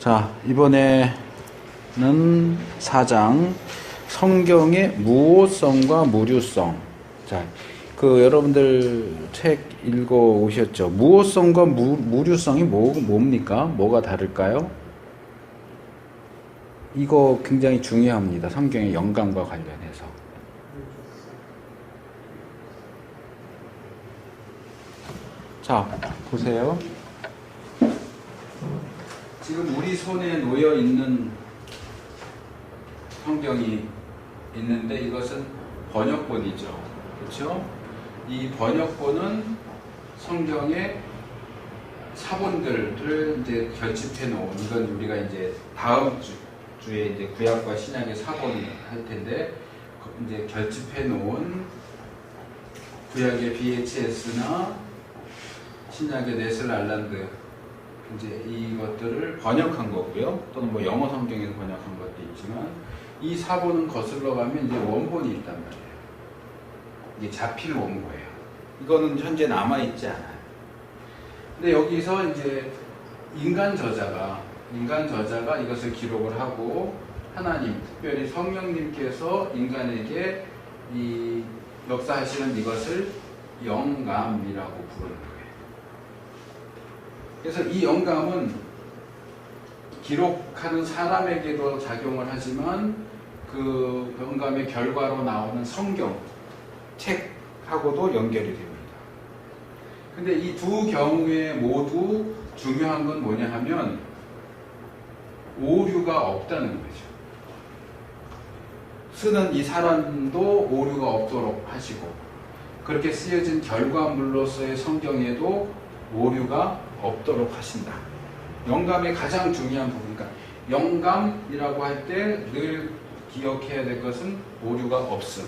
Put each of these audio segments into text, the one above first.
자, 이번에는 4장 성경의 무오성과 무류성. 자, 여러분들 책 읽어 오셨죠? 무오성과 무류성이 뭡니까? 뭐가 다를까요? 이거 굉장히 중요합니다. 성경의 영감과 관련해서. 자, 보세요. 지금 우리 손에 놓여 있는 성경이 있는데 이것은 번역본이죠. 그렇죠? 이 번역본은 성경의 사본들을 이제 결집해 놓은, 이건 우리가 이제 다음 주에 이제 구약과 신약의 사본 할 텐데, 이제 결집해 놓은 구약의 BHS나 신약의 네슬 알란드, 이제 이것들을 번역한 거고요. 또는 뭐 영어 성경에서 번역한 것도 있지만, 이 사본은 거슬러 가면 이제 원본이 있단 말이에요. 이게 자필 원고예요. 이거는 현재 남아있지 않아요. 근데 여기서 이제 인간 저자가 이것을 기록을 하고, 하나님, 특별히 성령님께서 인간에게 이 역사하시는 이것을 영감이라고 부르는 거예요. 그래서 이 영감은 기록하는 사람에게도 작용을 하지만, 그 영감의 결과로 나오는 성경, 책하고도 연결이 됩니다. 근데 이 두 경우에 모두 중요한 건 뭐냐 하면 오류가 없다는 거죠. 쓰는 이 사람도 오류가 없도록 하시고, 그렇게 쓰여진 결과물로서의 성경에도 오류가 없도록 하신다. 영감의 가장 중요한 부분이니까, 영감이라고 할 때 늘 기억해야 될 것은 오류가 없음.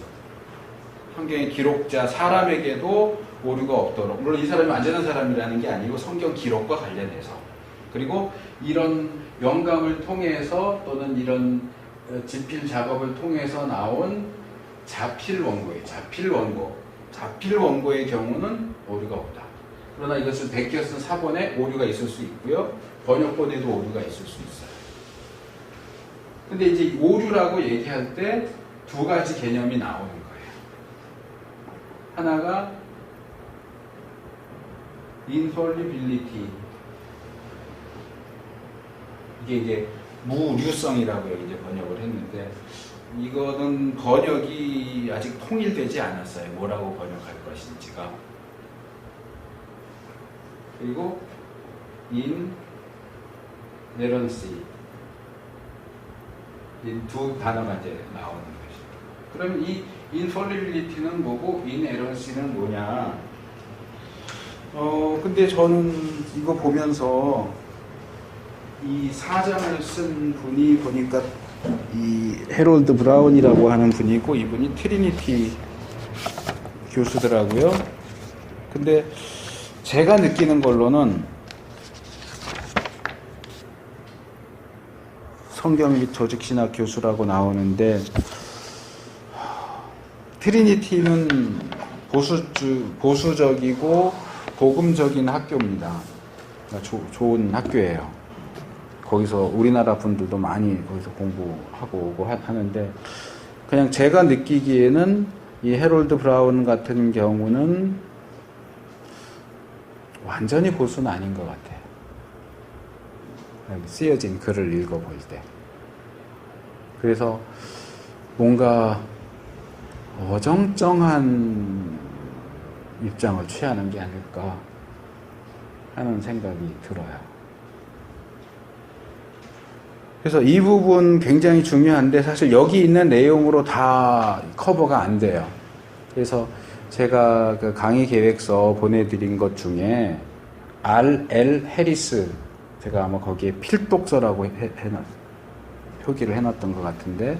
성경의 기록자 사람에게도 오류가 없도록, 물론 이 사람이 안전한 사람이라는 게 아니고 성경 기록과 관련해서, 그리고 이런 영감을 통해서 또는 이런 집필 작업을 통해서 나온 자필 원고예요. 자필 원고의 경우는 오류가 없다. 그러나 이것을 베껴 쓴 사본에 오류가 있을 수 있고요, 번역본에도 오류가 있을 수 있어요. 근데 이제 오류라고 얘기할 때 두 가지 개념이 나오는 거예요. 하나가 infallibility, 이게 이제 무류성이라고 이제 번역을 했는데, 이거는 번역이 아직 통일되지 않았어요. 뭐라고 번역할 것인지가. 그리고 inerrancy, 이 두 단어가 이제 나오는 것이죠. 그러면 이 infallibility는 뭐고 inerrancy는 뭐냐? 근데 저는 이거 보면서 이 4장을 쓴 분이 보니까 이 해롤드 브라운이라고 하는 분이고, 이분이 트리니티 교수더라고요. 근데 제가 느끼는 걸로는 성경 및 조직신학 교수라고 나오는데, 트리니티는 보수적이고 복음적인 학교입니다. 좋은 학교예요. 거기서 우리나라 분들도 많이 거기서 공부하고 오고 하는데, 그냥 제가 느끼기에는 이 해롤드 브라운 같은 경우는 완전히 보수는 아닌 것 같아요. 쓰여진 글을 읽어볼 때. 그래서 뭔가 어정쩡한 입장을 취하는 게 아닐까 하는 생각이 들어요. 그래서 이 부분 굉장히 중요한데, 사실 여기 있는 내용으로 다 커버가 안 돼요. 그래서 제가 그 강의 계획서 보내드린 것 중에 R.L. 해리스, 제가 아마 거기에 필독서라고 표기를 해놨던 것 같은데,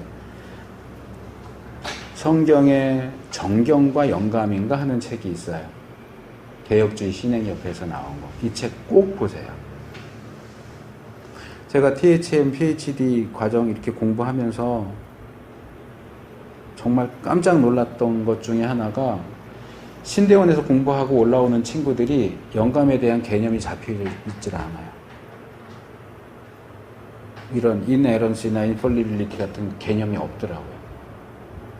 성경의 정경과 영감인가 하는 책이 있어요. 개혁주의 신행협회에서 나온 거. 이 책 꼭 보세요. 제가 THM, PhD 과정 이렇게 공부하면서 정말 깜짝 놀랐던 것 중에 하나가, 신대원에서 공부하고 올라오는 친구들이 영감에 대한 개념이 잡혀 있질 않아요. 이런 이네런시나 인폴리빌리티 같은 개념이 없더라고요.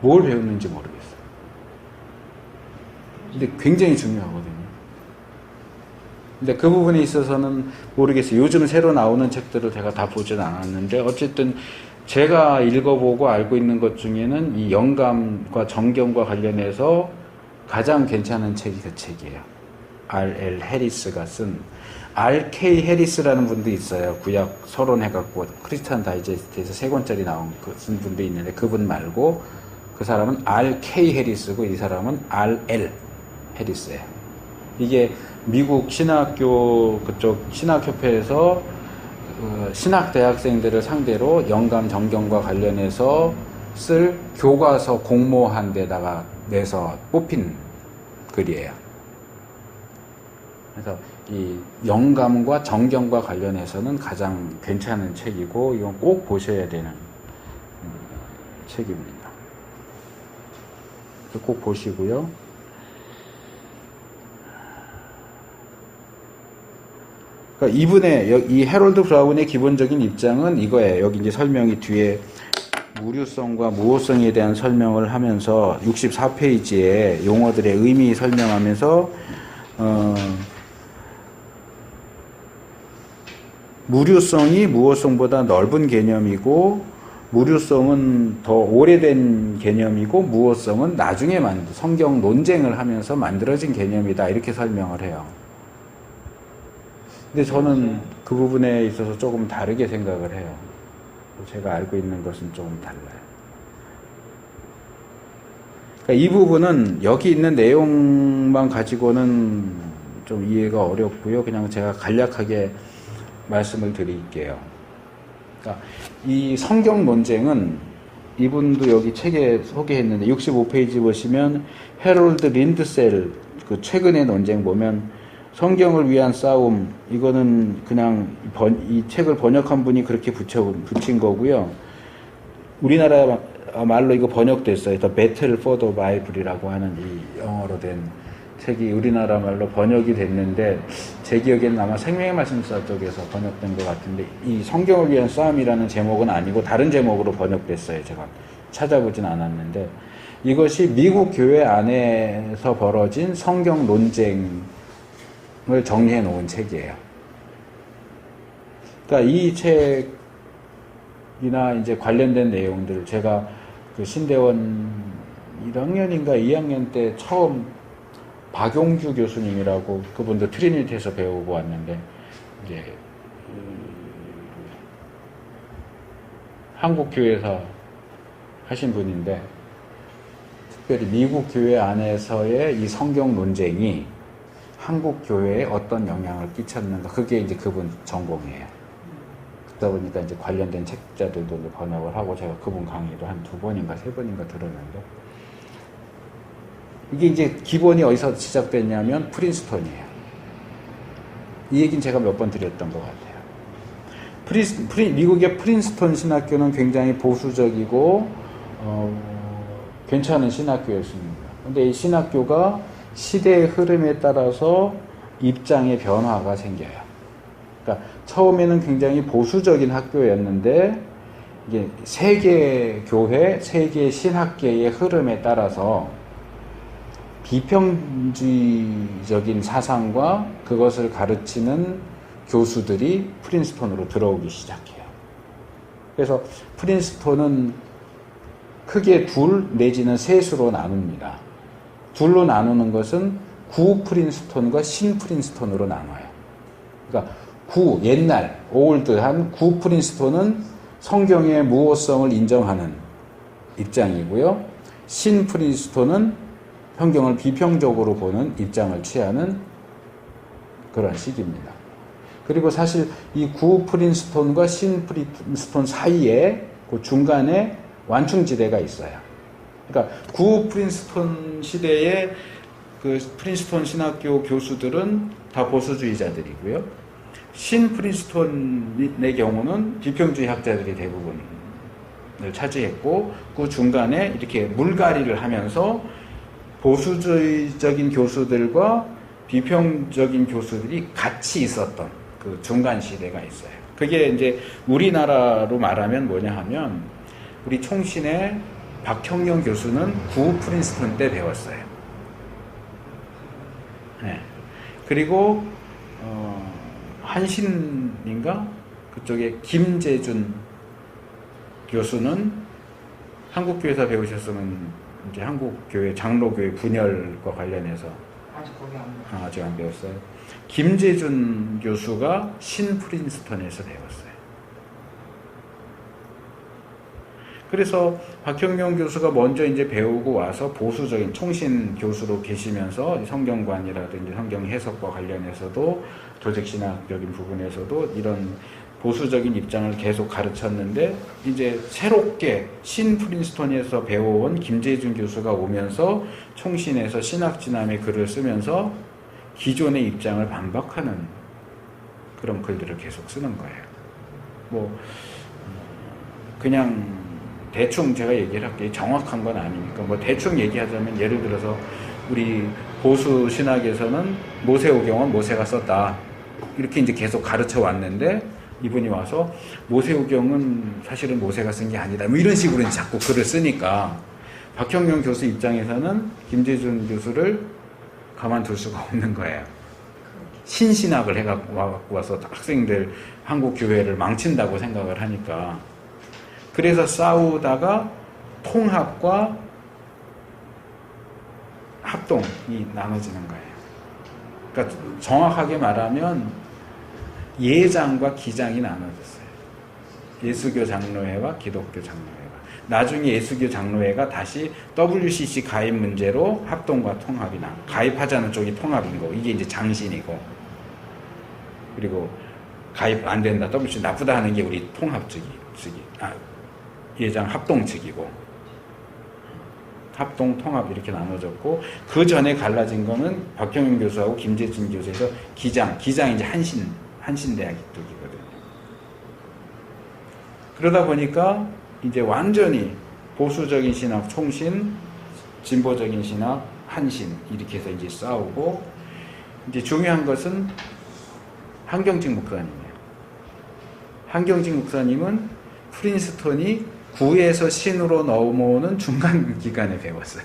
뭘 배웠는지 모르겠어요. 근데 굉장히 중요하거든요. 근데 그 부분에 있어서는 모르겠어요. 요즘 새로 나오는 책들을 제가 다 보진 않았는데 어쨌든 제가 읽어보고 알고 있는 것 중에는 이 영감과 정경과 관련해서 가장 괜찮은 책이 그 책이에요. R.L. 해리스가 쓴 R.K. 해리스라는 분도 있어요. 구약 서론 해갖고 크리스찬 다이제스트에서 3권짜리 나온 쓴 분도 있는데 그분 말고 그 사람은 R.K. 해리스고 이 사람은 R.L. 해리스예요. 이게 미국 신학교 그쪽 신학협회에서 신학 대학생들을 상대로 영감 정경과 관련해서 쓸 교과서 공모한 데다가 내서 뽑힌 글이에요. 그래서 이 영감과 정경과 관련해서는 가장 괜찮은 책이고 이건 꼭 보셔야 되는 책입니다. 꼭 보시고요. 그러니까 이분의 이 해롤드 브라운의 기본적인 입장은 이거예요. 여기 이제 설명이 뒤에 무류성과 무호성에 대한 설명을 하면서 64페이지에 용어들의 의미 설명하면서 무류성이 무호성보다 넓은 개념이고 무류성은 더 오래된 개념이고 무호성은 나중에 성경 논쟁을 하면서 만들어진 개념이다 이렇게 설명을 해요. 근데 저는 그 부분에 있어서 조금 다르게 생각을 해요. 제가 알고 있는 것은 조금 달라요. 그러니까 이 부분은 여기 있는 내용만 가지고는 좀 이해가 어렵고요. 그냥 제가 간략하게 말씀을 드릴게요. 그러니까 이 성경 논쟁은 이분도 여기 책에 소개했는데 65페이지 보시면 해롤드 린드셀 그 최근의 논쟁 보면 성경을 위한 싸움 이거는 그냥 이 책을 번역한 분이 그렇게 붙인 거고요. 우리나라 말로 이거 번역됐어요. The Battle for the Bible이라고 하는 이 영어로 된 책이 우리나라 말로 번역이 됐는데 제 기억에는 아마 생명의 말씀사 쪽에서 번역된 것 같은데 이 성경을 위한 싸움이라는 제목은 아니고 다른 제목으로 번역됐어요. 제가 찾아보진 않았는데 이것이 미국 교회 안에서 벌어진 성경 논쟁을 정리해 놓은 책이에요. 그러니까 이 책이나 이제 관련된 내용들을 제가 그 신대원 1학년인가 2학년 때 처음 박용주 교수님이라고 그분도 트리니티에서 배우고 왔는데 이제 한국 교회에서 하신 분인데 특별히 미국 교회 안에서의 이 성경 논쟁이 한국 교회에 어떤 영향을 끼쳤는가 그게 이제 그분 전공이에요. 그러다 보니까 이제 관련된 책자들도 번역을 하고 제가 그분 강의도 한 2번인가 3번인가 들었는데 이게 이제 기본이 어디서 시작됐냐면 프린스턴이에요. 이 얘기는 제가 몇 번 드렸던 것 같아요. 미국의 프린스턴 신학교는 굉장히 보수적이고 괜찮은 신학교였습니다. 근데 이 신학교가 시대의 흐름에 따라서 입장의 변화가 생겨요. 그러니까 처음에는 굉장히 보수적인 학교였는데 이게 세계 교회, 세계 신학계의 흐름에 따라서 비평주의적인 사상과 그것을 가르치는 교수들이 프린스턴으로 들어오기 시작해요. 그래서 프린스턴은 크게 2 내지는 3수로 나눕니다. 2로 나누는 것은 구 프린스턴과 신 프린스턴으로 나눠요. 그러니까 옛날, 올드한 구 프린스턴은 성경의 무호성을 인정하는 입장이고요. 신 프린스턴은 성경을 비평적으로 보는 입장을 취하는 그런 시기입니다. 그리고 사실 이 구 프린스턴과 신 프린스턴 사이에 그 중간에 완충지대가 있어요. 그러니까 구 프린스턴 시대의 그 프린스턴 신학교 교수들은 다 보수주의자들이고요. 신 프린스턴의 경우는 비평주의 학자들이 대부분을 차지했고 그 중간에 이렇게 물갈이를 하면서 보수주의적인 교수들과 비평적인 교수들이 같이 있었던 그 중간 시대가 있어요. 그게 이제 우리나라로 말하면 뭐냐 하면 우리 총신의 박형룡 교수는 구 프린스턴 때 배웠어요. 네. 그리고 한신인가 그쪽에 김재준 교수는 한국교회에서 배우셨으면 이제 한국교회 장로교회 분열과 관련해서 아직 안 배웠어요. 김재준 교수가 신프린스턴에서 배웠어요. 그래서 박형룡 교수가 먼저 이제 배우고 와서 보수적인 총신 교수로 계시면서 성경관이라든지 성경 해석과 관련해서도 조직신학적인 부분에서도 이런 보수적인 입장을 계속 가르쳤는데 이제 새롭게 신프린스턴에서 배워온 김재준 교수가 오면서 총신에서 신학진함의 글을 쓰면서 기존의 입장을 반박하는 그런 글들을 계속 쓰는 거예요. 뭐 그냥 대충 제가 얘기를 할게요. 정확한 건 아니니까 뭐 대충 얘기하자면 예를 들어서 우리 보수 신학에서는 모세오경은 모세가 썼다 이렇게 이제 계속 가르쳐 왔는데 이분이 와서 모세오경은 사실은 모세가 쓴 게 아니다 뭐 이런 식으로 이제 자꾸 글을 쓰니까 박형룡 교수 입장에서는 김재준 교수를 가만둘 수가 없는 거예요. 신신학을 해갖고 와서 학생들 한국 교회를 망친다고 생각을 하니까 그래서 싸우다가 통합과 합동이 나눠지는 거예요. 그러니까 정확하게 말하면 예장과 기장이 나눠졌어요. 예수교 장로회와 기독교 장로회가. 나중에 예수교 장로회가 다시 WCC 가입 문제로 합동과 통합이 나. 가입하자는 쪽이 통합인 거고 이게 이제 장신이고 그리고 가입 안 된다 WCC 나쁘다 하는 게 우리 통합 측이 예장 합동 측이고 합동 통합 이렇게 나눠졌고 그 전에 갈라진 거는 박형룡 교수하고 김재준 교수에서 기장이 이제 한신대학 쪽이거든요. 그러다 보니까 이제 완전히 보수적인 신학 총신, 진보적인 신학 한신 이렇게 해서 이제 싸우고 이제 중요한 것은 한경직 목사님이에요. 한경직 목사님은 프린스턴이 구에서 신으로 넘어오는 중간 기간에 배웠어요.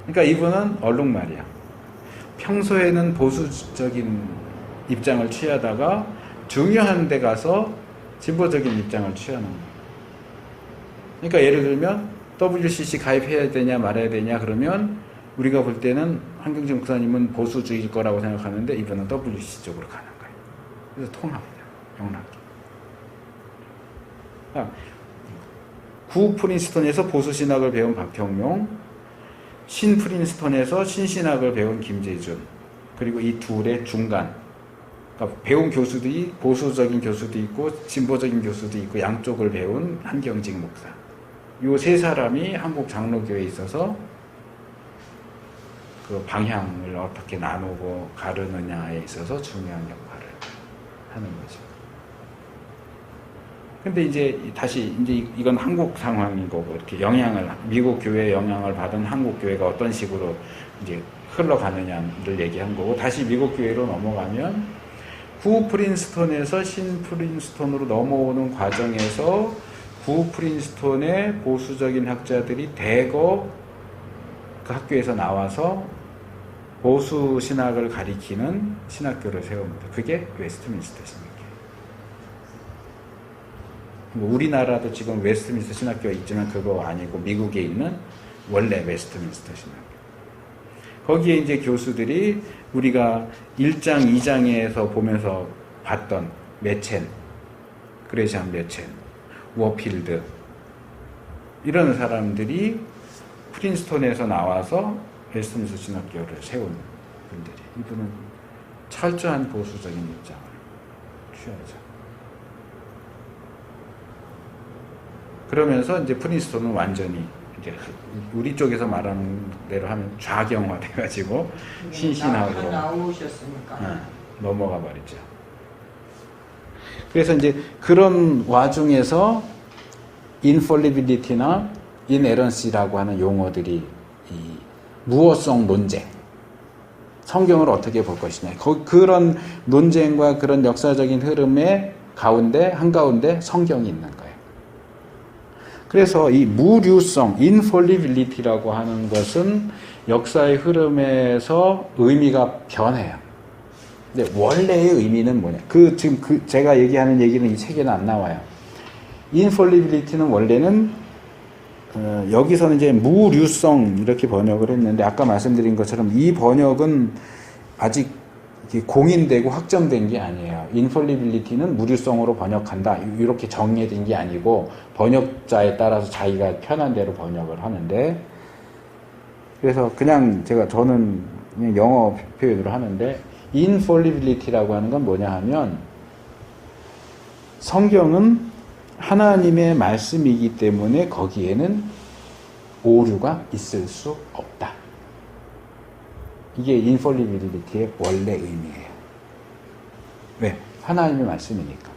그러니까 이분은 얼룩말이야. 평소에는 보수적인 입장을 취하다가 중요한 데 가서 진보적인 입장을 취하는 거예요. 그러니까 예를 들면 WCC 가입해야 되냐 말아야 되냐 그러면 우리가 볼 때는 한경직 목사님은 보수주의일 거라고 생각하는데 이분은 WCC 쪽으로 가는 거예요. 그래서 통합이야. 영락이. 구 프린스턴에서 보수신학을 배운 박형룡, 신 프린스턴에서 신신학을 배운 김재준, 그리고 이 둘의 중간, 그러니까 배운 교수들이 보수적인 교수도 있고 진보적인 교수도 있고 양쪽을 배운 한경직 목사. 이 세 사람이 한국 장로교회에 있어서 그 방향을 어떻게 나누고 가르느냐에 있어서 중요한 역할을 하는 거죠. 근데 이제 다시 이제 이건 한국 상황인 거고 이렇게 미국 교회의 영향을 받은 한국 교회가 어떤 식으로 이제 흘러가느냐를 얘기한 거고 다시 미국 교회로 넘어가면 구 프린스턴에서 신 프린스턴으로 넘어오는 과정에서 구 프린스턴의 보수적인 학자들이 대거 그 학교에서 나와서 보수 신학을 가리키는 신학교를 세웁니다. 그게 웨스트민스터 신학교. 우리나라도 지금 웨스트민스터 신학교가 있지만 그거 아니고 미국에 있는 원래 웨스트민스터 신학교. 거기에 이제 교수들이 우리가 1장, 2장에서 보면서 봤던 메첸, 그레시안 메첸, 워필드 이런 사람들이 프린스턴에서 나와서 웨스트민스터 신학교를 세운 분들이 이분은 철저한 보수적인 입장을 취하죠. 그러면서 이제 프린스턴은 완전히 이제 우리 쪽에서 말하는 대로 하면 좌경화돼가지고 신신학으로 넘어가 버리죠. 그래서 이제 그런 와중에서 성경을 어떻게 볼 것이냐. 그런 논쟁과 그런 역사적인 흐름의 가운데, 한가운데 성경이 있는 거예요. 그래서 이 무류성, infallibility라고 하는 것은 역사의 흐름에서 의미가 변해요. 근데 원래의 의미는 뭐냐? 지금 제가 얘기하는 얘기는 이 책에는 안 나와요. infallibility는 원래는 여기서는 이제 무류성 이렇게 번역을 했는데 아까 말씀드린 것처럼 이 번역은 아직 공인되고 확정된 게 아니에요. infallibility는 무류성으로 번역한다 이렇게 정리된 게 아니고 번역자에 따라서 자기가 편한 대로 번역을 하는데 그래서 저는 그냥 영어 표현으로 하는데 infallibility라고 하는 건 뭐냐 하면 성경은 하나님의 말씀이기 때문에 거기에는 오류가 있을 수 없다. 이게 infallibility의 원래 의미예요. 왜? 하나님의 말씀이니까.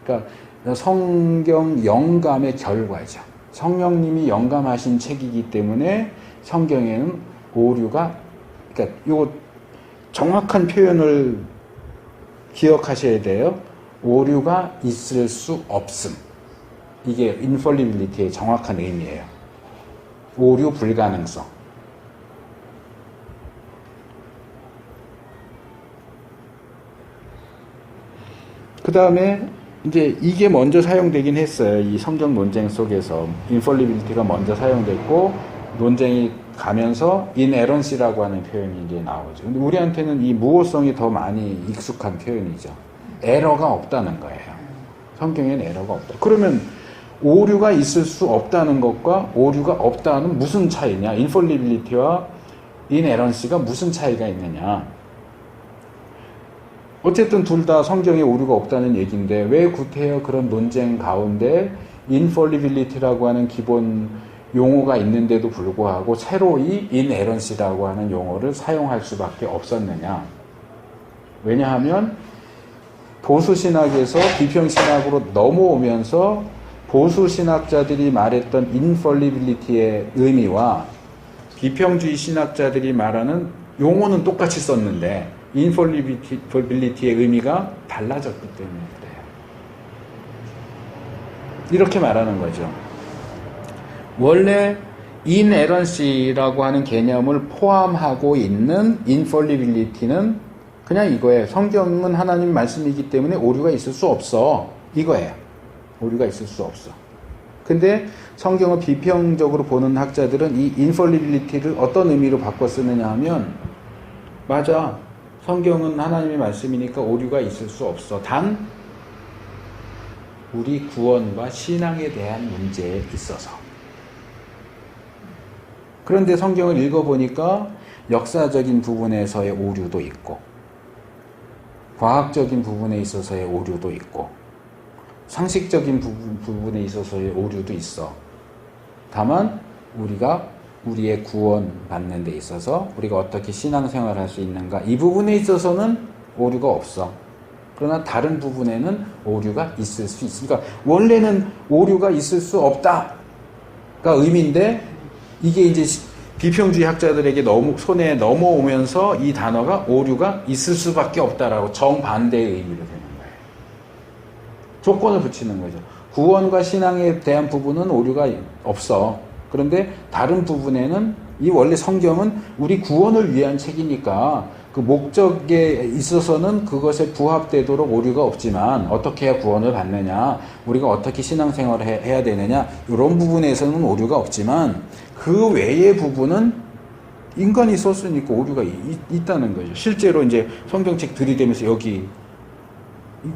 그러니까 성경 영감의 결과죠. 성령님이 영감하신 책이기 때문에 성경에는 오류가, 그러니까 요 정확한 표현을 기억하셔야 돼요. 오류가 있을 수 없음. 이게 infallibility의 정확한 의미예요. 오류 불가능성. 그 다음에 이제 이게 먼저 사용되긴 했어요. 이 성경 논쟁 속에서 infallibility가 먼저 사용됐고 논쟁이 가면서 inerrancy라고 하는 표현이 이제 나오죠. 근데 우리한테는 이 무호성이 더 많이 익숙한 표현이죠. 에러가 없다는 거예요. 성경에는 에러가 없다. 그러면 오류가 있을 수 없다는 것과 오류가 없다는 무슨 차이냐? infallibility와 inerrancy가 무슨 차이가 있느냐? 어쨌든 둘 다 성경에 오류가 없다는 얘기인데 왜 구태여 그런 논쟁 가운데 infallibility라고 하는 기본 용어가 있는데도 불구하고 새로 이 inerrancy라고 하는 용어를 사용할 수밖에 없었느냐? 왜냐하면 보수신학에서 비평신학으로 넘어오면서 보수신학자들이 말했던 infallibility의 의미와 비평주의 신학자들이 말하는 용어는 똑같이 썼는데 infallibility의 의미가 달라졌기 때문에 그래요. 이렇게 말하는 거죠. 원래 inerrancy라고 하는 개념을 포함하고 있는 infallibility는 그냥 이거예요. 성경은 하나님 말씀이기 때문에 오류가 있을 수 없어. 이거예요. 오류가 있을 수 없어. 근데 성경을 비평적으로 보는 학자들은 이 infallibility를 어떤 의미로 바꿔 쓰느냐 하면 맞아. 성경은 하나님의 말씀이니까 오류가 있을 수 없어. 단 우리 구원과 신앙에 대한 문제에 있어서. 그런데 성경을 읽어보니까 역사적인 부분에서의 오류도 있고 과학적인 부분에 있어서의 오류도 있고 상식적인 부분에 있어서의 오류도 있어. 다만 우리가 우리의 구원 받는 데 있어서 우리가 어떻게 신앙생활을 할 수 있는가 이 부분에 있어서는 오류가 없어. 그러나 다른 부분에는 오류가 있을 수 있으니까 원래는 오류가 있을 수 없다가 의미인데 이게 이제 비평주의 학자들에게 손에 넘어오면서 이 단어가 오류가 있을 수밖에 없다라고 정반대의 의미로 되는 거예요. 조건을 붙이는 거죠. 구원과 신앙에 대한 부분은 오류가 없어. 그런데 다른 부분에는 이 원래 성경은 우리 구원을 위한 책이니까 그 목적에 있어서는 그것에 부합되도록 오류가 없지만 어떻게 해야 구원을 받느냐, 우리가 어떻게 신앙생활을 해야 되느냐 이런 부분에서는 오류가 없지만 그 외의 부분은 인간이 썼으니까 오류가 있다는 거죠. 실제로 이제 성경책 들이대면서 여기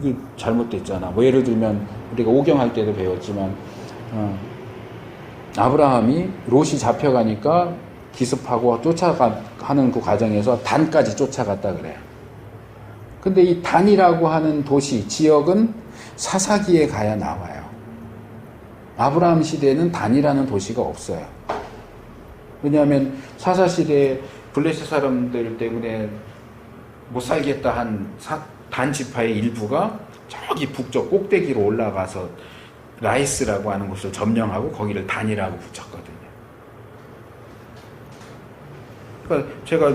이거 잘못됐잖아. 뭐 예를 들면 우리가 오경할 때도 배웠지만 아브라함이 롯이 잡혀가니까 기습하고 쫓아가는 그 과정에서 단까지 쫓아갔다 그래요. 근데 이 단이라고 하는 도시, 지역은 사사기에 가야 나와요. 아브라함 시대에는 단이라는 도시가 없어요. 왜냐하면 사사시대에 블레셋 사람들 때문에 못 살겠다 한 단 지파의 일부가 저기 북쪽 꼭대기로 올라가서 라이스라고 하는 곳을 점령하고 거기를 단이라고 붙였거든요. 그러니까 제가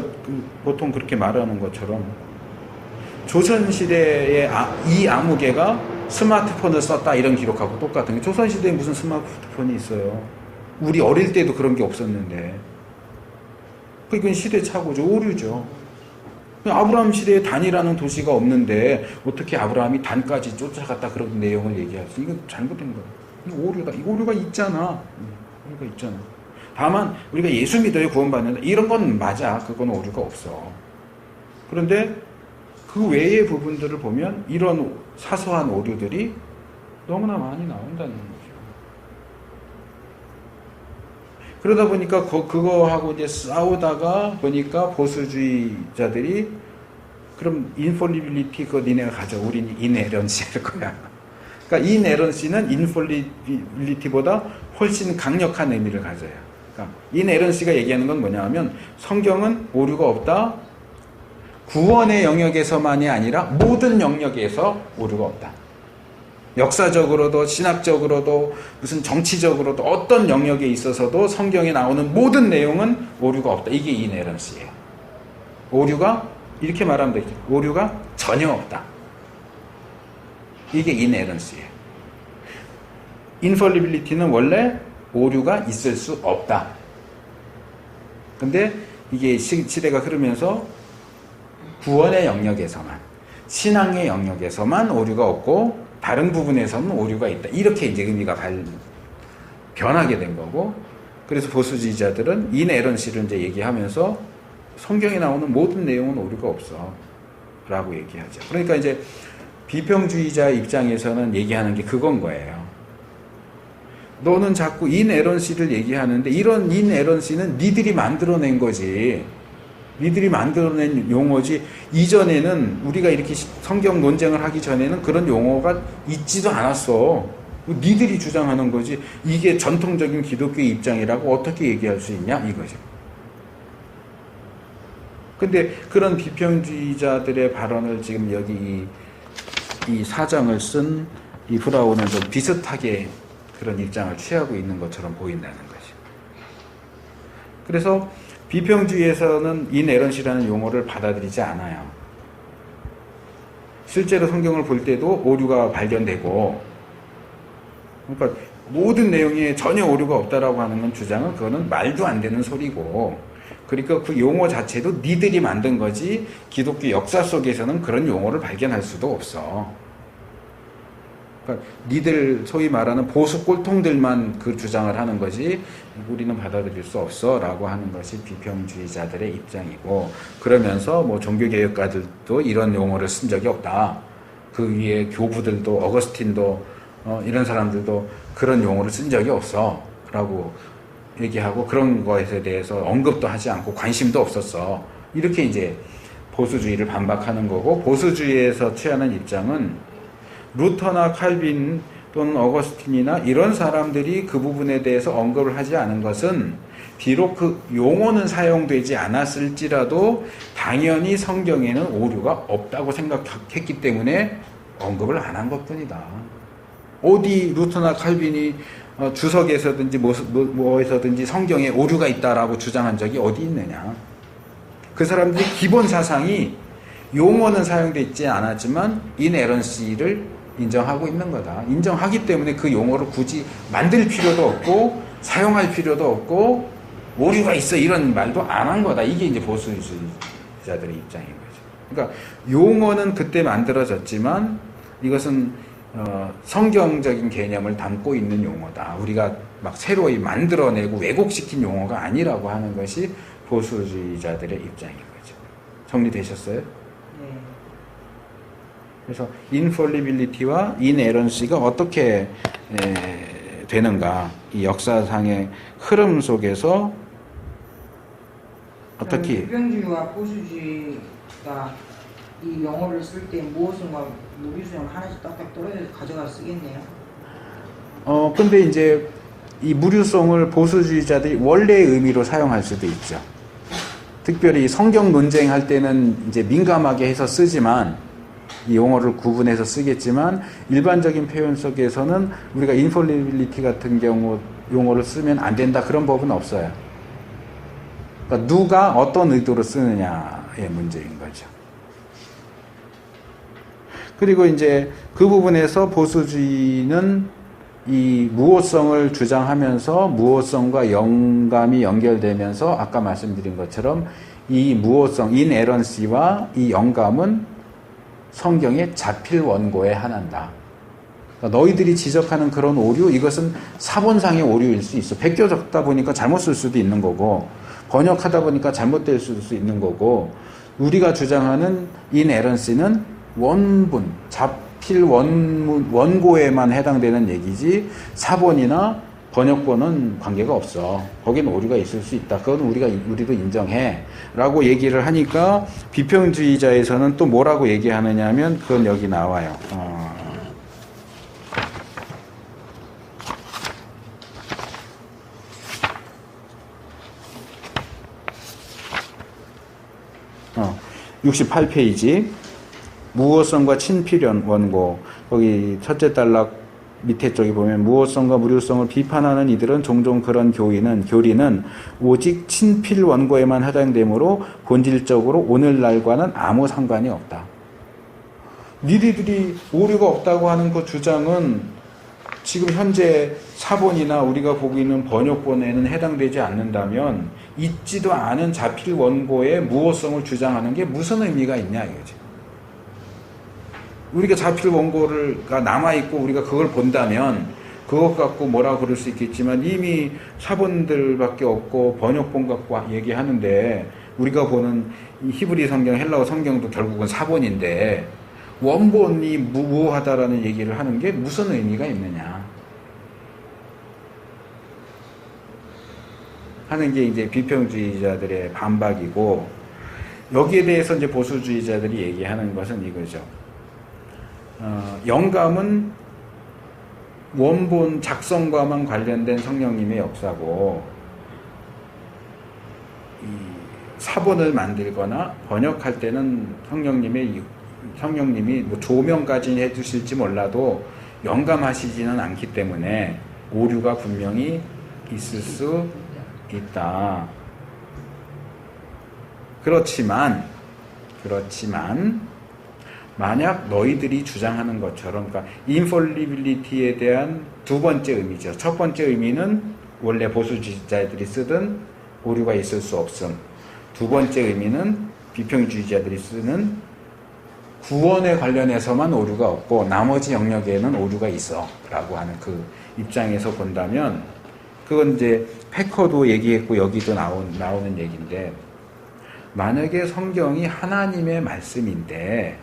보통 그렇게 말하는 것처럼 조선시대의 이 아무개가 스마트폰을 썼다 이런 기록하고 똑같은 게 조선시대에 무슨 스마트폰이 있어요. 우리 어릴 때도 그런 게 없었는데 그건 시대착오죠. 오류죠. 아브라함 시대에 단이라는 도시가 없는데 어떻게 아브라함이 단까지 쫓아갔다 그런 내용을 얘기하지? 이건 잘못된 거야. 이 오류가 있잖아. 오류가 있잖아. 다만 우리가 예수 믿어야 구원받는다. 이런 건 맞아. 그건 오류가 없어. 그런데 그 외의 부분들을 보면 이런 사소한 오류들이 너무나 많이 나온다는 거죠. 그러다 보니까 그거하고 이제 싸우다가 보니까 보수주의자들이 그럼 인폴리빌리티 그거 니네가 가져. 우린 인헤런시 할 거야. 그러니까 인헤런시는 인폴리빌리티보다 훨씬 강력한 의미를 가져요. 그러니까 인헤런시가 얘기하는 건 뭐냐 하면 성경은 오류가 없다. 구원의 영역에서만이 아니라 모든 영역에서 오류가 없다. 역사적으로도 신학적으로도 무슨 정치적으로도 어떤 영역에 있어서도 성경에 나오는 모든 내용은 오류가 없다. 이게 이네런스예요. 오류가 이렇게 말하면 되죠. 오류가 전혀 없다. 이게 이네런스예요. 인펄리빌리티는 원래 오류가 있을 수 없다. 근데 이게 시대가 흐르면서 구원의 영역에서만, 신앙의 영역에서만 오류가 없고 다른 부분에서는 오류가 있다. 이렇게 이제 의미가 변하게 된 거고, 그래서 보수주의자들은 인에런시를 이제 얘기하면서 성경에 나오는 모든 내용은 오류가 없어 라고 얘기하죠. 그러니까 이제 비평주의자 입장에서는 얘기하는 게 그건 거예요. 너는 자꾸 인에런시를 얘기하는데 이런 인에런시는 니들이 만들어낸 거지. 니들이 만들어낸 용어지. 이전에는 우리가 이렇게 성경 논쟁을 하기 전에는 그런 용어가 있지도 않았어. 니들이 주장하는 거지. 이게 전통적인 기독교의 입장이라고 어떻게 얘기할 수 있냐 이거죠. 근데 그런 비평주의자들의 발언을 지금 여기 이 사정을 쓴 이 브라운은 좀 비슷하게 그런 입장을 취하고 있는 것처럼 보인다는 거죠. 그래서 비평주의에서는 인에런시라는 용어를 받아들이지 않아요. 실제로 성경을 볼 때도 오류가 발견되고, 그러니까 모든 내용에 전혀 오류가 없다라고 하는 건 주장은 그거는 말도 안 되는 소리고, 그러니까 그 용어 자체도 니들이 만든 거지 기독교 역사 속에서는 그런 용어를 발견할 수도 없어. 그러니까 니들 소위 말하는 보수 꼴통들만 그 주장을 하는 거지 우리는 받아들일 수 없어 라고 하는 것이 비평주의자들의 입장이고, 그러면서 뭐 종교개혁가들도 이런 용어를 쓴 적이 없다. 그 위에 교부들도 어거스틴도 이런 사람들도 그런 용어를 쓴 적이 없어 라고 얘기하고, 그런 것에 대해서 언급도 하지 않고 관심도 없었어. 이렇게 이제 보수주의를 반박하는 거고, 보수주의에서 취하는 입장은 루터나 칼빈 또는 어거스틴이나 이런 사람들이 그 부분에 대해서 언급을 하지 않은 것은 비록 그 용어는 사용되지 않았을지라도 당연히 성경에는 오류가 없다고 생각했기 때문에 언급을 안 한 것뿐이다. 어디 루터나 칼빈이 주석에서든지 뭐에서든지 성경에 오류가 있다라고 주장한 적이 어디 있느냐. 그 사람들이 기본 사상이 용어는 사용되지 않았지만 인에런시를 인정하고 있는 거다. 인정하기 때문에 그 용어를 굳이 만들 필요도 없고 사용할 필요도 없고 오류가 있어 이런 말도 안 한 거다. 이게 이제 보수주의자들의 입장인 거죠. 그러니까 용어는 그때 만들어졌지만 이것은 성경적인 개념을 담고 있는 용어다. 우리가 막 새로이 만들어내고 왜곡시킨 용어가 아니라고 하는 것이 보수주의자들의 입장인 거죠. 정리되셨어요? 그래서 인폴리빌리티와 인에런시가 어떻게 되는가, 이 역사상의 흐름 속에서 어떻게 비평주의와 보수주의가 이 용어를 쓸 때 무엇인가 무리수용 하나씩 딱딱 떨어져서 가져가 쓰겠네요. 근데 이제 이 무류성을 보수주의자들이 원래의 의미로 사용할 수도 있죠. 특별히 성경 논쟁할 때는 이제 민감하게 해서 쓰지만, 이 용어를 구분해서 쓰겠지만 일반적인 표현 속에서는 우리가 인폴리빌리티 같은 경우 용어를 쓰면 안 된다 그런 법은 없어요. 그러니까 누가 어떤 의도로 쓰느냐의 문제인 거죠. 그리고 이제 그 부분에서 보수주의는 이 무호성을 주장하면서 무호성과 영감이 연결되면서 아까 말씀드린 것처럼 이 무호성, 인에런시와 이 영감은 성경의 자필 원고에 한한다. 그러니까 너희들이 지적하는 그런 오류, 이것은 사본상의 오류일 수 있어. 베껴 적다 보니까 잘못 쓸 수도 있는 거고, 번역하다 보니까 잘못될 수도 있는 거고, 우리가 주장하는 인에런시는 원본, 자필 원고에만 해당되는 얘기지 사본이나 번역본은 관계가 없어. 거기는 오류가 있을 수 있다. 그건 우리도 인정해. 라고 얘기를 하니까 비평주의자에서는 또 뭐라고 얘기하느냐 하면 그건 여기 나와요. 어, 68페이지. 무호성과 친필연 원고. 거기 첫째 단락 밑에 쪽에 보면 무호성과 무료성을 비판하는 이들은 종종 그런 교리는 오직 친필 원고에만 해당되므로 본질적으로 오늘날과는 아무 상관이 없다. 니들이 오류가 없다고 하는 그 주장은 지금 현재 사본이나 우리가 보기는 번역본에는 해당되지 않는다면 있지도 않은 자필 원고의 무호성을 주장하는 게 무슨 의미가 있냐 이거지. 우리가 자필 원고가 남아있고 우리가 그걸 본다면 그것 갖고 뭐라고 그럴 수 있겠지만 이미 사본들밖에 없고 번역본 갖고 얘기하는데 우리가 보는 이 히브리 성경, 헬라어 성경도 결국은 사본인데 원본이 무모하다라는 얘기를 하는 게 무슨 의미가 있느냐 하는 게 이제 비평주의자들의 반박이고 여기에 대해서 이제 보수주의자들이 얘기하는 것은 이거죠. 영감은 원본 작성과만 관련된 성령님의 역사고 이 사본을 만들거나 번역할 때는 성령님이 뭐 조명까지 해주실지 몰라도 영감하시지는 않기 때문에 오류가 분명히 있을 수 있다. 그렇지만 만약 너희들이 주장하는 것처럼 그러니까 인폴리빌리티에 대한 두 번째 의미죠. 첫 번째 의미는 원래 보수주의자들이 쓰던 오류가 있을 수 없음. 두 번째 의미는 비평주의자들이 쓰는 구원에 관련해서만 오류가 없고 나머지 영역에는 오류가 있어 라고 하는 그 입장에서 본다면 그건 이제 패커도 얘기했고 여기도 나오는 얘기인데 만약에 성경이 하나님의 말씀인데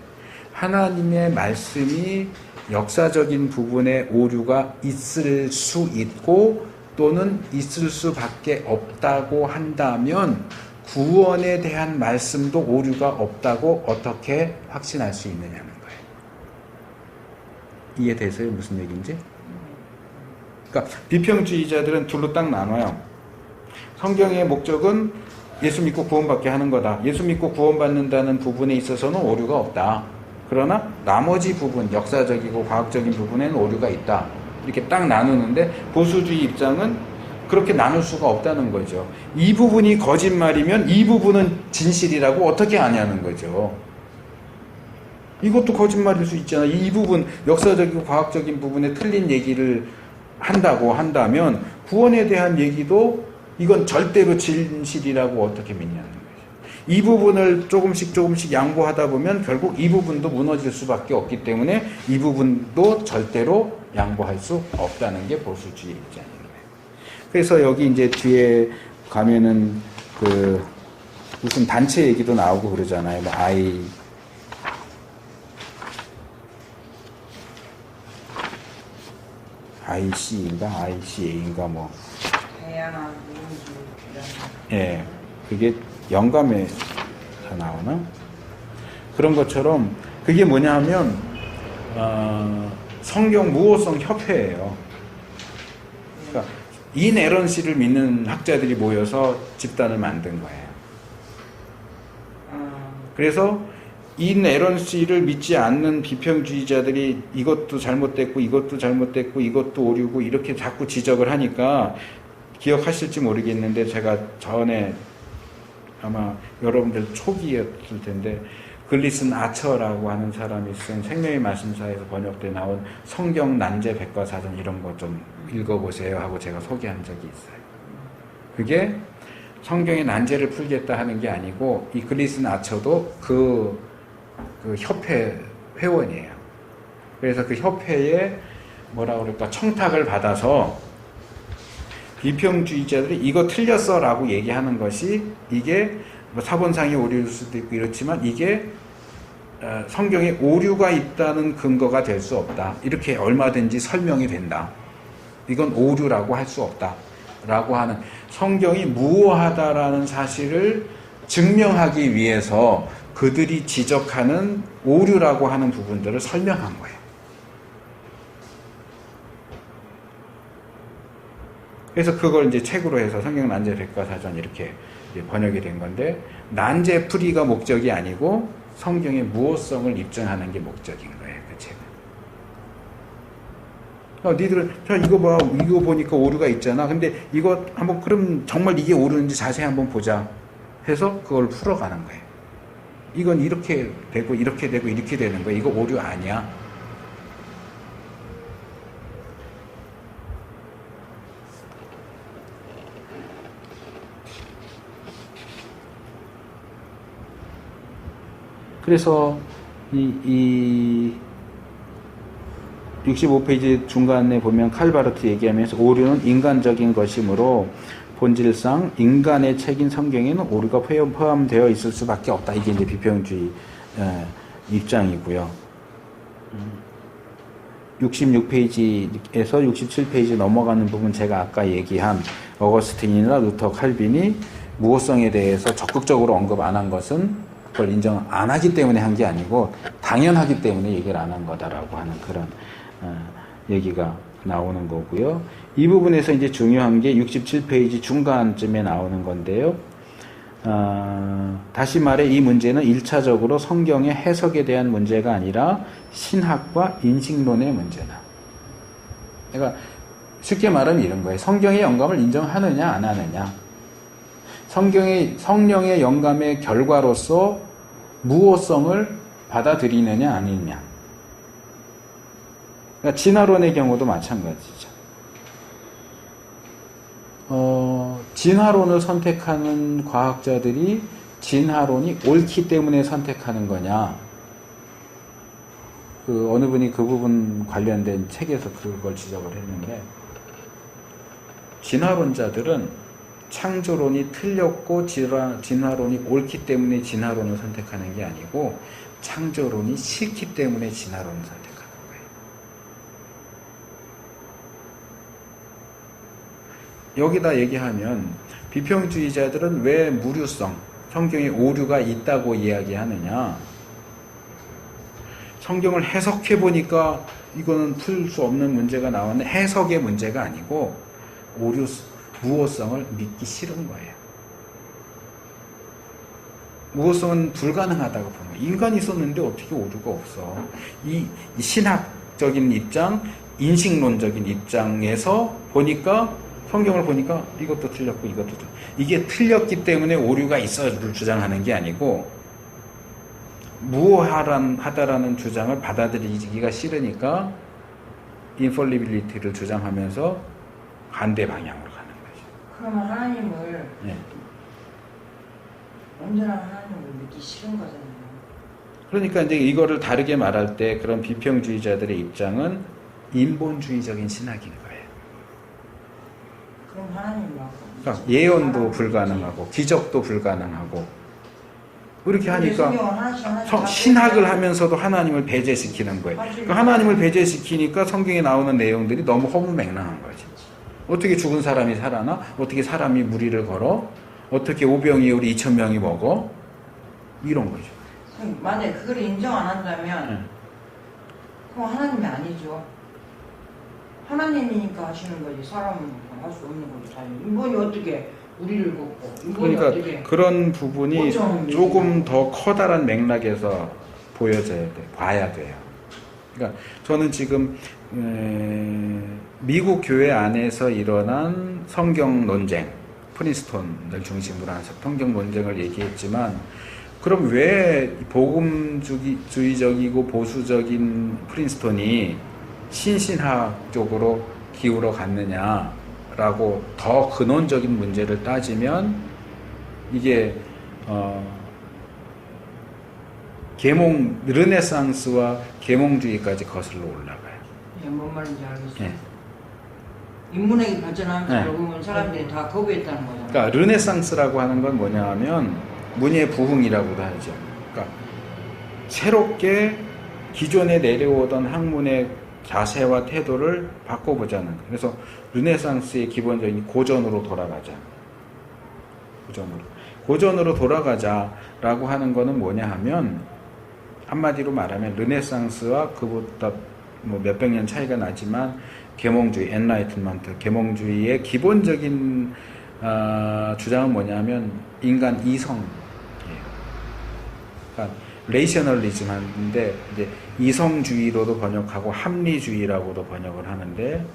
하나님의 말씀이 역사적인 부분에 오류가 있을 수 있고 또는 있을 수밖에 없다고 한다면 구원에 대한 말씀도 오류가 없다고 어떻게 확신할 수 있느냐는 거예요. 이해되세요? 무슨 얘기인지? 그러니까 비평주의자들은 둘로 딱 나눠요. 성경의 목적은 예수 믿고 구원받게 하는 거다. 예수 믿고 구원받는다는 부분에 있어서는 오류가 없다. 그러나 나머지 부분, 역사적이고 과학적인 부분에는 오류가 있다. 이렇게 딱 나누는데 보수주의 입장은 그렇게 나눌 수가 없다는 거죠. 이 부분이 거짓말이면 이 부분은 진실이라고 어떻게 아냐는 거죠. 이것도 거짓말일 수 있잖아. 이 부분, 역사적이고 과학적인 부분에 틀린 얘기를 한다고 한다면 구원에 대한 얘기도 이건 절대로 진실이라고 어떻게 믿냐는 거죠. 이 부분을 조금씩 양보하다 보면 결국 이 부분도 무너질 수밖에 없기 때문에 이 부분도 절대로 양보할 수 없다는 게 보수주의 입장이에요. 그래서 여기 이제 뒤에 가면은 그 무슨 단체 얘기도 나오고 그러잖아요. 뭐 ICA인가 뭐. 다양한 민주. 예, 그게 영감에서 나오나? 그런 것처럼 그게 뭐냐 하면 성경 무호성 협회예요. 그러니까 인에런시를 믿는 학자들이 모여서 집단을 만든 거예요. 그래서 인에런시를 믿지 않는 비평주의자들이 이것도 잘못됐고 이것도 잘못됐고 이것도 오류고 이렇게 자꾸 지적을 하니까 기억하실지 모르겠는데 제가 전에 아마 여러분들 초기였을 텐데 글리슨 아처라고 하는 사람이 쓴 생명의 말씀사에서 번역돼 나온 성경 난제 백과사전 이런 거 좀 읽어보세요 하고 제가 소개한 적이 있어요. 그게 성경의 난제를 풀겠다 하는 게 아니고 이 글리슨 아처도 그 협회 회원이에요. 그래서 그 협회에 뭐라 그럴까 청탁을 받아서 비평주의자들이 이거 틀렸어 라고 얘기하는 것이 이게 뭐 사본상의 오류일 수도 있고 이렇지만 이게 성경에 오류가 있다는 근거가 될 수 없다. 이렇게 얼마든지 설명이 된다. 이건 오류라고 할 수 없다. 라고 하는 성경이 무오하다라는 사실을 증명하기 위해서 그들이 지적하는 오류라고 하는 부분들을 설명한 거예요. 그래서 그걸 이제 책으로 해서 성경 난제 백과사전 이렇게 번역이 된 건데 난제 풀이가 목적이 아니고 성경의 무오성을 입증하는 게 목적인 거예요. 그 책은. 니들은 자 이거 봐 이거 보니까 오류가 있잖아. 근데 이거 한번 그럼 정말 이게 오류인지 자세히 한번 보자 해서 그걸 풀어가는 거예요. 이건 이렇게 되고 이렇게 되고 이렇게 되는 거야. 이거 오류 아니야. 그래서 이 65페이지 중간에 보면 칼바르트 얘기하면서 오류는 인간적인 것이므로 본질상 인간의 책인 성경에는 오류가 포함되어 있을 수밖에 없다. 이게 이제 비평주의 입장이고요. 66페이지에서 67페이지 넘어가는 부분 제가 아까 얘기한 어거스틴이나 루터 칼빈이 무호성에 대해서 적극적으로 언급 안 한 것은 그걸 인정 안 하기 때문에 한 게 아니고 당연하기 때문에 얘기를 안 한 거다라고 하는 그런 얘기가 나오는 거고요. 이 부분에서 이제 중요한 게 67페이지 중간쯤에 나오는 건데요. 다시 말해 이 문제는 1차적으로 성경의 해석에 대한 문제가 아니라 신학과 인식론의 문제다. 그러니까 쉽게 말하면 이런 거예요. 성경의 영감을 인정하느냐 안 하느냐. 성령의 영감의 결과로서 무호성을 받아들이느냐 아니냐. 그러니까 진화론의 경우도 마찬가지죠. 진화론을 선택하는 과학자들이 진화론이 옳기 때문에 선택하는 거냐. 어느 분이 그 부분 관련된 책에서 그걸 지적을 했는데, 진화론자들은 창조론이 틀렸고 진화론이 옳기 때문에 진화론을 선택하는 게 아니고 창조론이 싫기 때문에 진화론을 선택하는 거예요. 여기다 얘기하면 비평주의자들은 왜 무류성, 성경에 오류가 있다고 이야기하느냐. 성경을 해석해 보니까 이거는 풀 수 없는 문제가 나왔는데 해석의 문제가 아니고 무호성을 믿기 싫은 거예요. 무호성은 불가능하다고 보는 거예요. 인간이 있었는데 어떻게 오류가 없어. 이 신학적인 입장, 인식론적인 입장에서 보니까 성경을 보니까 이것도 틀렸고 이것도 틀렸고 이게 틀렸기 때문에 오류가 있어를 주장하는 게 아니고 무호하다라는 주장을 받아들이기가 싫으니까 인폴리빌리티를 주장하면서 반대 방향으로 가는 거죠. 그러면 하나님을 네. 온전한 하나님을 믿기 싫은 거잖아요. 그러니까 이제 이거를 다르게 말할 때 그런 비평주의자들의 입장은 인본주의적인 신학인 거예요. 그럼 하나님하고 그러니까 예언도 불가능하고 기적도 불가능하고 그렇게 하니까 신학을 하면서도 하나님을 배제시키는 거예요. 그러니까 하나님을 배제시키니까 성경에 나오는 내용들이 너무 허무맹랑한 거지. 어떻게 죽은 사람이 살아나? 어떻게 사람이 무리를 걸어? 어떻게 오병이 우리 2,000명이 먹어? 이런 거죠. 만약에 그걸 인정 안 한다면 그럼 하나님이 아니죠. 하나님이니까 하시는 거지 사람은 할 수 없는 거지. 인본이 어떻게 우리를 걷고 인본이 그러니까 어떻게 그런 부분이 조금 더 커다란 맥락에서 보여져야 돼, 봐야 돼요. 그러니까 저는 지금 미국 교회 안에서 일어난 성경 논쟁, 프린스턴을 중심으로 한 성경 논쟁을 얘기했지만, 그럼 왜 복음주의적이고 보수적인 프린스턴이 신신학 쪽으로 기울어 갔느냐라고 더 근원적인 문제를 따지면, 이게 르네상스와 계몽주의까지 거슬러 올라가요. 예, 뭔 말인지 알겠어요. 예. 인문학이 발전하면서 네. 결국은 사람들이 다 거부했다는 거잖아요. 그러니까 르네상스라고 하는 건 뭐냐 하면 문예 부흥이라고도 하죠. 그러니까 새롭게 기존에 내려오던 학문의 자세와 태도를 바꿔보자는 거예요. 그래서 르네상스의 기본적인 고전으로 돌아가자. 고전으로 돌아가자라고 하는 거는 뭐냐 하면, 한마디로 말하면 르네상스와 그보다 뭐 몇백 년 차이가 나지만 계몽주의, 엔라이트먼트, 계몽주의의 기본적인 주장은 뭐냐면 인간 이성이에요. 그러니까 레이셔널리즘 하는데 이제 이성주의로도 번역하고 합리주의라고도 번역을 하는데,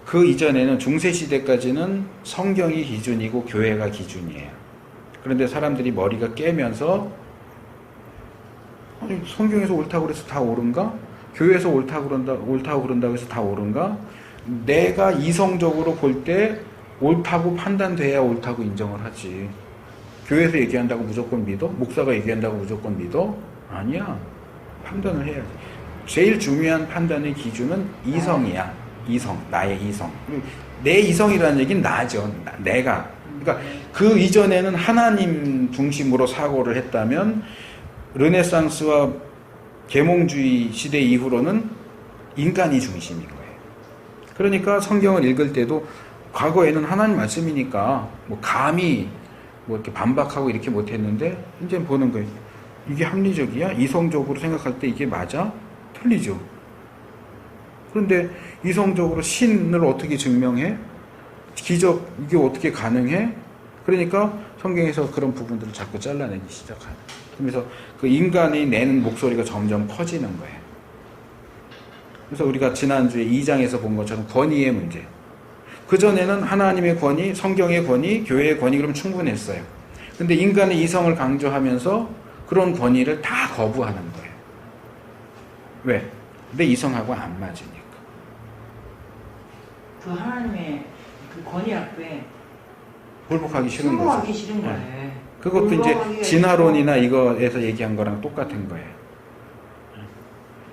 그 이전에는 중세 시대까지는 성경이 기준이고 교회가 기준이에요. 그런데 사람들이 머리가 깨면서, 아니, 성경에서 옳다고 그래서 다 옳은가? 교회에서 옳다고 그런다고 해서 다 옳은가? 내가 이성적으로 볼 때 옳다고 판단돼야 옳다고 인정을 하지. 교회에서 얘기한다고 무조건 믿어? 목사가 얘기한다고 무조건 믿어? 아니야. 판단을 해야지. 제일 중요한 판단의 기준은 이성이야. 이성, 나의 이성. 내 이성이라는 얘기는 나죠. 내가. 그러니까 그 이전에는 하나님 중심으로 사고를 했다면, 르네상스와 계몽주의 시대 이후로는 인간이 중심인 거예요. 그러니까 성경을 읽을 때도 과거에는 하나님 말씀이니까 뭐 감히 뭐 이렇게 반박하고 이렇게 못했는데, 이제 보는 거예요. 이게 합리적이야? 이성적으로 생각할 때 이게 맞아? 틀리죠. 그런데 이성적으로 신을 어떻게 증명해? 기적, 이게 어떻게 가능해? 그러니까 성경에서 그런 부분들을 자꾸 잘라내기 시작하는. 그래서 그 인간이 내는 목소리가 점점 커지는 거예요. 그래서 우리가 지난주에 2장에서 본 것처럼 권위의 문제. 그전에는 하나님의 권위, 성경의 권위, 교회의 권위, 그럼 충분했어요. 근데 인간의 이성을 강조하면서 그런 권위를 다 거부하는 거예요. 왜? 내 이성하고 안 맞으니까. 그 하나님의 그 권위 앞에 굴복하기 싫은 거죠. 승복하기 싫은 거예요. 네. 그것도 이제 진화론이나 이거에서 얘기한 거랑 똑같은 거예요.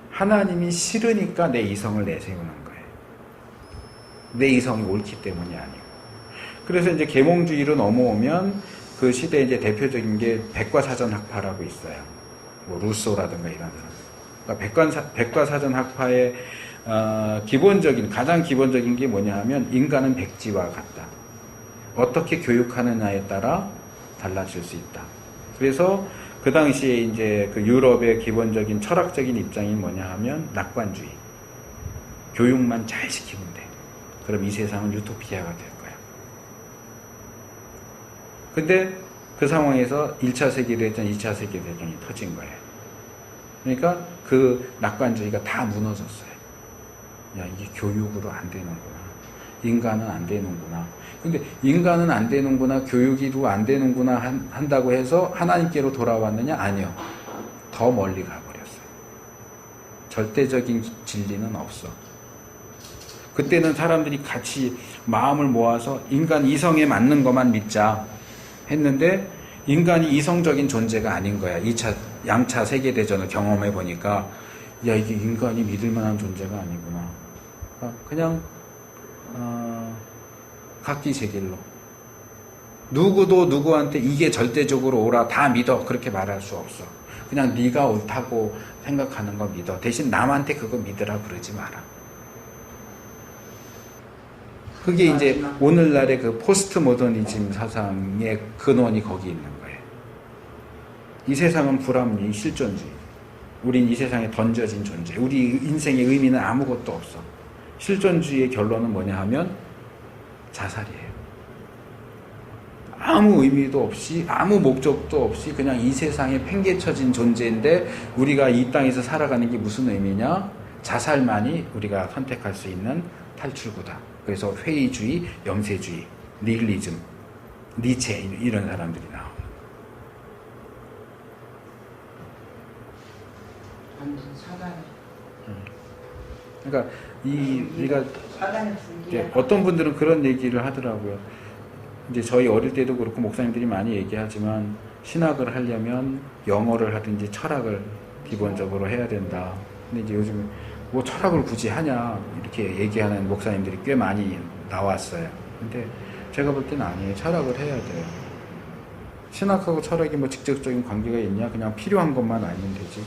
하나님이 싫으니까 내 이성을 내세우는 거예요. 내 이성이 옳기 때문이 아니고. 그래서 이제 계몽주의로 넘어오면 그 시대의 이제 대표적인 게 백과사전학파라고 있어요. 뭐 루소라든가 이런 사람. 그러니까 백과사전학파의 가장 기본적인 게 뭐냐 하면, 인간은 백지와 같다. 어떻게 교육하느냐에 따라 달라질 수 있다. 그래서 그 당시에 이제 그 유럽의 기본적인 철학적인 입장이 뭐냐 하면 낙관주의. 교육만 잘 시키면 돼. 그럼 이 세상은 유토피아가 될 거야. 근데 그 상황에서 1차 세계대전, 2차 세계대전이 터진 거예요. 그러니까 그 낙관주의가 다 무너졌어요. 야, 이게 교육으로 안 되는구나. 인간은 안 되는구나. 근데 인간은 안 되는구나, 교육이도 안 되는구나 한다고 해서 하나님께로 돌아왔느냐? 아니요. 더 멀리 가버렸어요. 절대적인 진리는 없어. 그때는 사람들이 같이 마음을 모아서 인간 이성에 맞는 것만 믿자 했는데, 인간이 이성적인 존재가 아닌 거야. 양차 세계대전을 경험해 보니까, 야, 이게 인간이 믿을 만한 존재가 아니구나. 그냥 각기 제 길로. 누구도 누구한테 이게 절대적으로 옳아, 다 믿어, 그렇게 말할 수 없어. 그냥 네가 옳다고 생각하는 거 믿어. 대신 남한테 그거 믿으라 그러지 마라. 그게 이제 오늘날의 그 포스트 모더니즘 사상의 근원이 거기 있는 거예요. 이 세상은 불합리, 실존주의. 우린 이 세상에 던져진 존재. 우리 인생의 의미는 아무것도 없어. 실존주의의 결론은 뭐냐 하면 자살이에요. 아무 의미도 없이, 아무 목적도 없이 그냥 이 세상에 팽개쳐진 존재인데, 우리가 이 땅에서 살아가는 게 무슨 의미냐? 자살만이 우리가 선택할 수 있는 탈출구다. 그래서 회의주의, 염세주의, 니힐리즘, 니체 이런 사람들이 나오는. 완전 사단. 그러니까 우리가 사단의 이제 줄기야. 어떤 분들은 그런 얘기를 하더라고요. 이제 저희 어릴 때도 그렇고 목사님들이 많이 얘기하지만 신학을 하려면 영어를 하든지 철학을 기본적으로 해야 된다. 근데 이제 요즘 뭐 철학을 굳이 하냐 이렇게 얘기하는 목사님들이 꽤 많이 나왔어요. 근데 제가 볼 때는 아니에요. 철학을 해야 돼요. 신학하고 철학이 뭐 직접적인 관계가 있냐? 그냥 필요한 것만 알면 되지.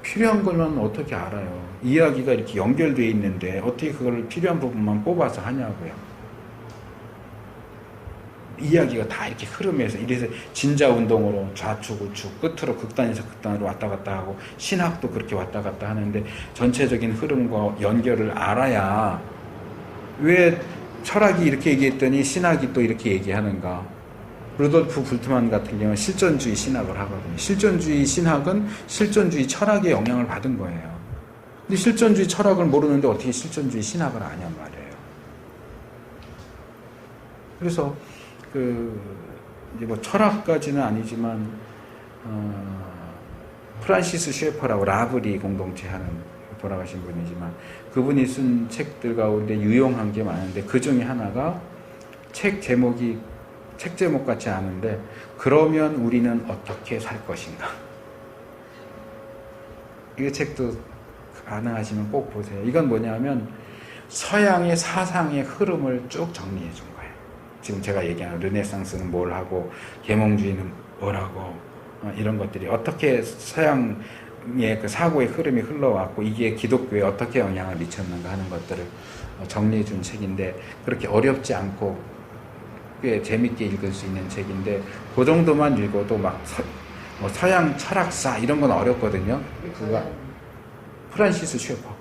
필요한 것만 어떻게 알아요? 이야기가 이렇게 연결되어 있는데 어떻게 그걸 필요한 부분만 뽑아서 하냐고요. 이야기가 다 이렇게 흐름에서 이래서 진자 운동으로 좌측 우측 끝으로 극단에서 극단으로 왔다 갔다 하고 신학도 그렇게 왔다 갔다 하는데 전체적인 흐름과 연결을 알아야 왜 철학이 이렇게 얘기했더니 신학이 또 이렇게 얘기하는가. 루돌프 불트만 같은 경우는 실존주의 신학을 하거든요. 실존주의 신학은 실존주의 철학의 영향을 받은 거예요. 근데 실존주의 철학을 모르는데 어떻게 실존주의 신학을 아냔 말이에요. 그래서 이제 뭐 철학까지는 아니지만 프란시스 셰퍼라고 라브리 공동체 하는 돌아가신 분이지만 그분이 쓴 책들 가운데 유용한 게 많은데 그 중에 하나가 책 제목 같지 않은데 그러면 우리는 어떻게 살 것인가. 이 책도 가능하시면 꼭 보세요. 이건 뭐냐면 서양의 사상의 흐름을 쭉 정리해 준 거예요. 지금 제가 얘기하는 르네상스는 뭘 하고 계몽주의는 뭘 하고 이런 것들이 어떻게 서양의 그 사고의 흐름이 흘러왔고 이게 기독교에 어떻게 영향을 미쳤는가 하는 것들을 정리해 준 책인데 그렇게 어렵지 않고 꽤 재밌게 읽을 수 있는 책인데 그 정도만 읽어도 막 서양 철학사 이런 건 어렵거든요. 그가 프란시스 셰퍼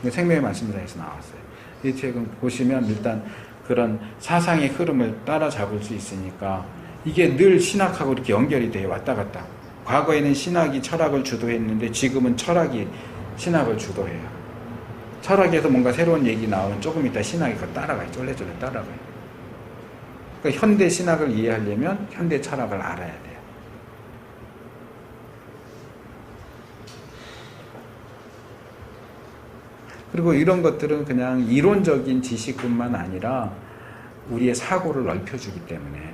생명의 말씀사에서 나왔어요. 이 책은 보시면 일단 그런 사상의 흐름을 따라잡을 수 있으니까 이게 늘 신학하고 이렇게 연결이 돼요. 왔다 갔다. 과거에는 신학이 철학을 주도했는데 지금은 철학이 신학을 주도해요. 철학에서 뭔가 새로운 얘기 나오면 조금 있다 신학이 그거 따라가요. 쫄래쫄래 따라가요. 그러니까 현대 신학을 이해하려면 현대 철학을 알아야 돼요. 그리고 이런 것들은 그냥 이론적인 지식뿐만 아니라 우리의 사고를 넓혀주기 때문에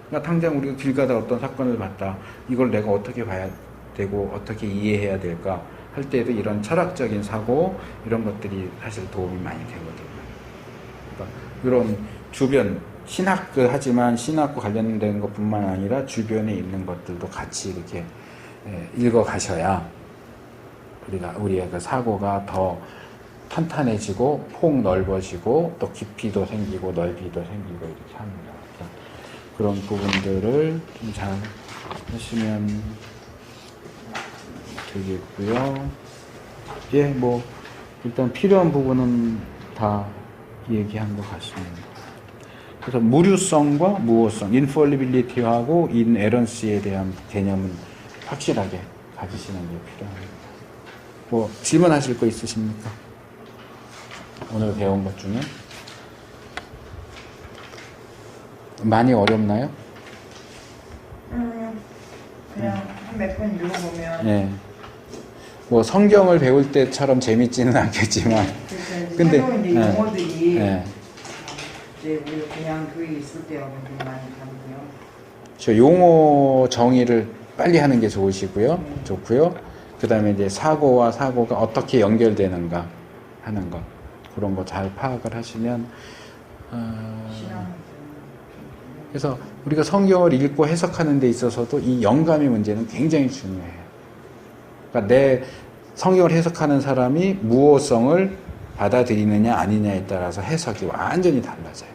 그러니까 당장 우리가 길 가다 어떤 사건을 봤다. 이걸 내가 어떻게 봐야 되고 어떻게 이해해야 될까 할 때에도 이런 철학적인 사고 이런 것들이 사실 도움이 많이 되거든요. 그러니까 이런 주변 하지만 신학과 관련된 것뿐만 아니라 주변에 있는 것들도 같이 이렇게 읽어 가셔야 우리의 그 사고가 더 탄탄해지고 폭 넓어지고 또 깊이도 생기고 넓이도 생기고 이렇게 합니다. 그런 부분들을 좀 잘 하시면 되겠고요. 예, 뭐 일단 필요한 부분은 다 얘기한 것 같습니다. 그래서 무류성과 무호성, 인폴리빌리티하고 인에런시에 대한 개념은 확실하게 가지시는 게 필요합니다. 뭐 질문하실 거 있으십니까? 오늘 배운 것 중에 많이 어렵나요? 그냥 한 몇 번 읽어보면 네. 뭐 성경을 배울 때처럼 재밌지는 않겠지만 근데 이제 용어들이 네. 이제 우리가 그냥 교회에 있을 때하고는 좀 많이 다르고요. 저 용어 정의를 빨리 하는 게 좋고요. 그 다음에 이제 사고가 어떻게 연결되는가 하는 것 그런 거 잘 파악을 하시면 그래서 우리가 성경을 읽고 해석하는 데 있어서도 이 영감의 문제는 굉장히 중요해요. 그러니까 내 성경을 해석하는 사람이 무호성을 받아들이느냐 아니냐에 따라서 해석이 완전히 달라져요.